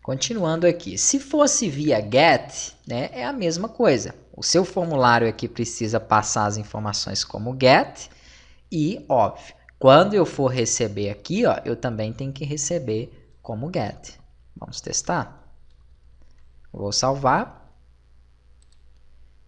Continuando aqui, se fosse via GET, né, é a mesma coisa. O seu formulário aqui precisa passar as informações como GET e, óbvio, quando eu for receber aqui, ó, eu também tenho que receber como GET. Vamos testar? Vou salvar.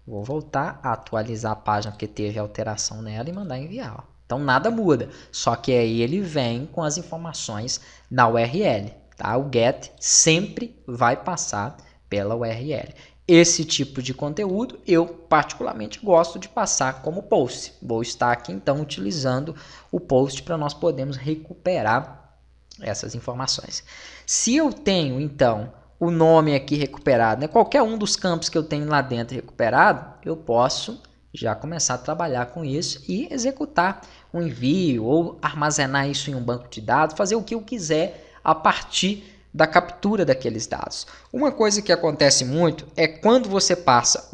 Vou voltar a atualizar a página porque teve alteração nela e mandar enviar. Ó. Então nada muda, só que aí ele vem com as informações na URL. Tá? O GET sempre vai passar pela URL. Esse tipo de conteúdo eu particularmente gosto de passar como post. Vou estar aqui então utilizando o post para nós podermos recuperar essas informações. Se eu tenho então o nome aqui recuperado, né? Qualquer um dos campos que eu tenho lá dentro recuperado, eu posso já começar a trabalhar com isso e executar um envio ou armazenar isso em um banco de dados, fazer o que eu quiser a partir da captura daqueles dados. Uma coisa que acontece muito é quando você passa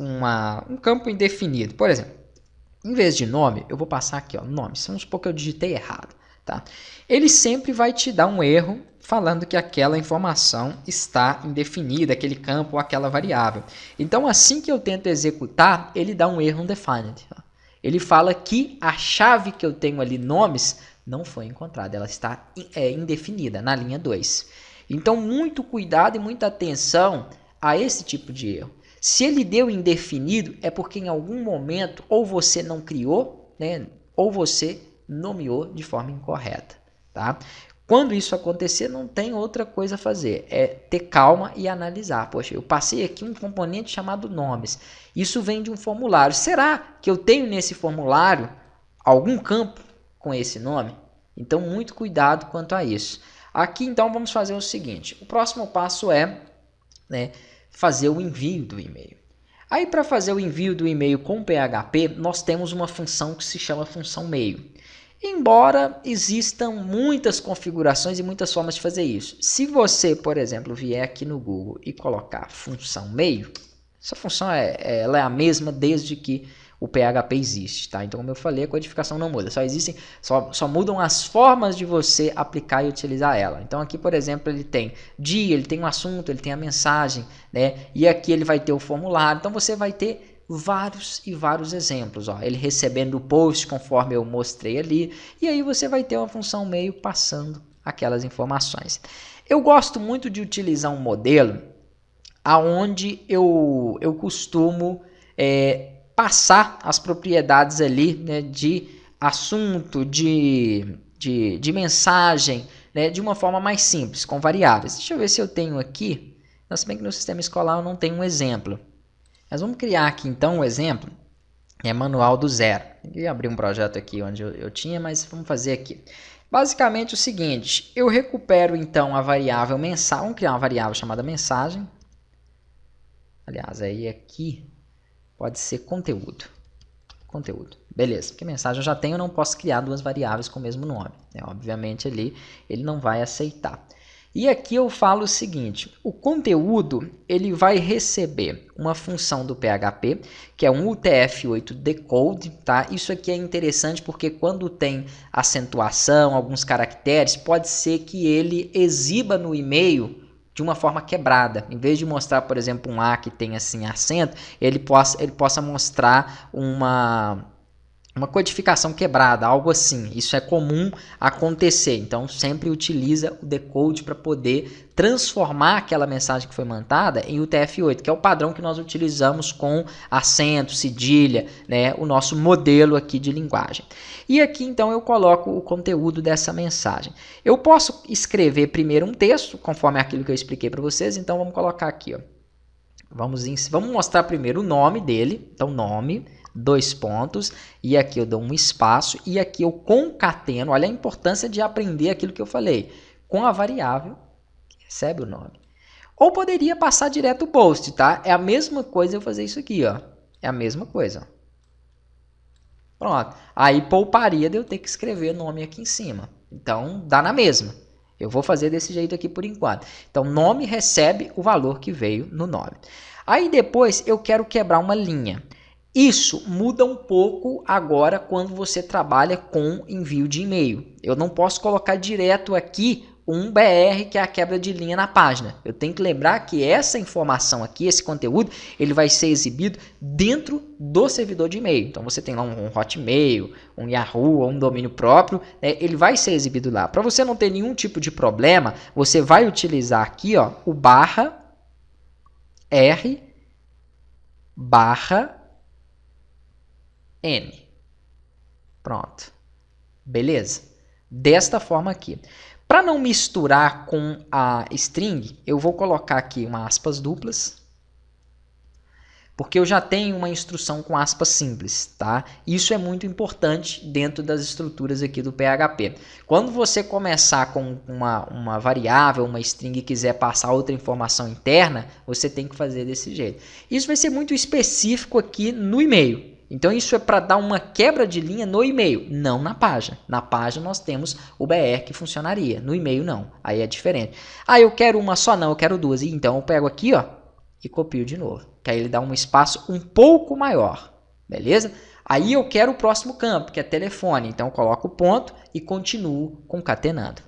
um campo indefinido. Por exemplo, em vez de nome, eu vou passar aqui, ó, nome. Vamos supor que eu digitei errado. Tá? Ele sempre vai te dar um erro falando que aquela informação está indefinida, aquele campo ou aquela variável. Então, assim que eu tento executar, ele dá um erro undefined. Ele fala que a chave que eu tenho ali, nomes, não foi encontrada, ela está indefinida na linha 2. Então, muito cuidado e muita atenção a esse tipo de erro. Se ele deu indefinido, é porque em algum momento ou você não criou, né, ou você nomeou de forma incorreta. Tá? Quando isso acontecer, não tem outra coisa a fazer, é ter calma e analisar. Poxa, eu passei aqui um componente chamado nomes, isso vem de um formulário. Será que eu tenho nesse formulário algum campo com esse nome? Então, muito cuidado quanto a isso. Aqui, então, vamos fazer o seguinte. O próximo passo é, né, fazer o envio do e-mail. Aí, para fazer o envio do e-mail com PHP, nós temos uma função que se chama função mail. Embora existam muitas configurações e muitas formas de fazer isso. Se você, por exemplo, vier aqui no Google e colocar função mail, essa função ela é a mesma desde que o PHP existe, tá? Então, como eu falei, a codificação não muda, só mudam as formas de você aplicar e utilizar ela. Então, aqui, por exemplo, ele tem dia, ele tem um assunto, ele tem a mensagem, né? E aqui ele vai ter o formulário. Então, você vai ter vários e vários exemplos, ó. Ele recebendo o post conforme eu mostrei ali, e aí você vai ter uma função mail passando aquelas informações. Eu gosto muito de utilizar um modelo aonde eu costumo passar as propriedades ali, né, de assunto, de mensagem, né, de uma forma mais simples, com variáveis. Deixa eu ver se eu tenho aqui, se bem que no sistema escolar eu não tenho um exemplo. Mas vamos criar aqui então um exemplo, manual do zero. Eu ia abrir um projeto aqui onde eu tinha, mas vamos fazer aqui. Basicamente o seguinte, eu recupero então a variável mensagem, vamos criar uma variável chamada mensagem. Aliás, aí aqui pode ser conteúdo. Conteúdo. Beleza, porque mensagem eu já tenho, eu não posso criar duas variáveis com o mesmo nome. Obviamente ali ele não vai aceitar. E aqui eu falo o seguinte, o conteúdo ele vai receber uma função do PHP, que é um UTF-8 decode, tá? Isso aqui é interessante porque quando tem acentuação, alguns caracteres, pode ser que ele exiba no e-mail de uma forma quebrada. Em vez de mostrar, por exemplo, um A que tem assim acento, ele possa mostrar uma codificação quebrada, algo assim. Isso é comum acontecer. Então, sempre utiliza o decode para poder transformar aquela mensagem que foi mandada em UTF-8, que é o padrão que nós utilizamos com acento, cedilha, né? O nosso modelo aqui de linguagem. E aqui, então, eu coloco o conteúdo dessa mensagem. Eu posso escrever primeiro um texto, conforme aquilo que eu expliquei para vocês. Então, vamos colocar aqui, ó. Vamos mostrar primeiro o nome dele. Então, nome, 2 pontos, e aqui eu dou um espaço, e aqui eu concateno, olha a importância de aprender aquilo que eu falei, com a variável que recebe o nome. Ou poderia passar direto o post, tá? É a mesma coisa eu fazer isso aqui, ó. É a mesma coisa. Pronto. Aí pouparia de eu ter que escrever o nome aqui em cima. Então, dá na mesma. Eu vou fazer desse jeito aqui por enquanto. Então, nome recebe o valor que veio no nome. Aí depois eu quero quebrar uma linha. Isso muda um pouco agora quando você trabalha com envio de e-mail. Eu não posso colocar direto aqui um BR, que é a quebra de linha na página. Eu tenho que lembrar que essa informação aqui, esse conteúdo, ele vai ser exibido dentro do servidor de e-mail. Então você tem lá um Hotmail, um Yahoo ou um domínio próprio, né? Ele vai ser exibido lá. Para você não ter nenhum tipo de problema, você vai utilizar aqui, ó, o /R/N. Pronto. Beleza? Desta forma aqui. Para não misturar com a string, eu vou colocar aqui uma aspas duplas, porque eu já tenho uma instrução com aspas simples, tá? Isso é muito importante dentro das estruturas aqui do PHP. Quando você começar com uma variável, uma string e quiser passar outra informação interna, você tem que fazer desse jeito. Isso vai ser muito específico aqui no e-mail. Então isso é para dar uma quebra de linha no e-mail, não na página. Na página nós temos o BR que funcionaria, no e-mail não, aí é diferente. Ah, eu quero uma só, não, eu quero duas. Então eu pego aqui, ó, e copio de novo, que aí ele dá um espaço um pouco maior, beleza? Aí eu quero o próximo campo, que é telefone, então eu coloco o ponto e continuo concatenando.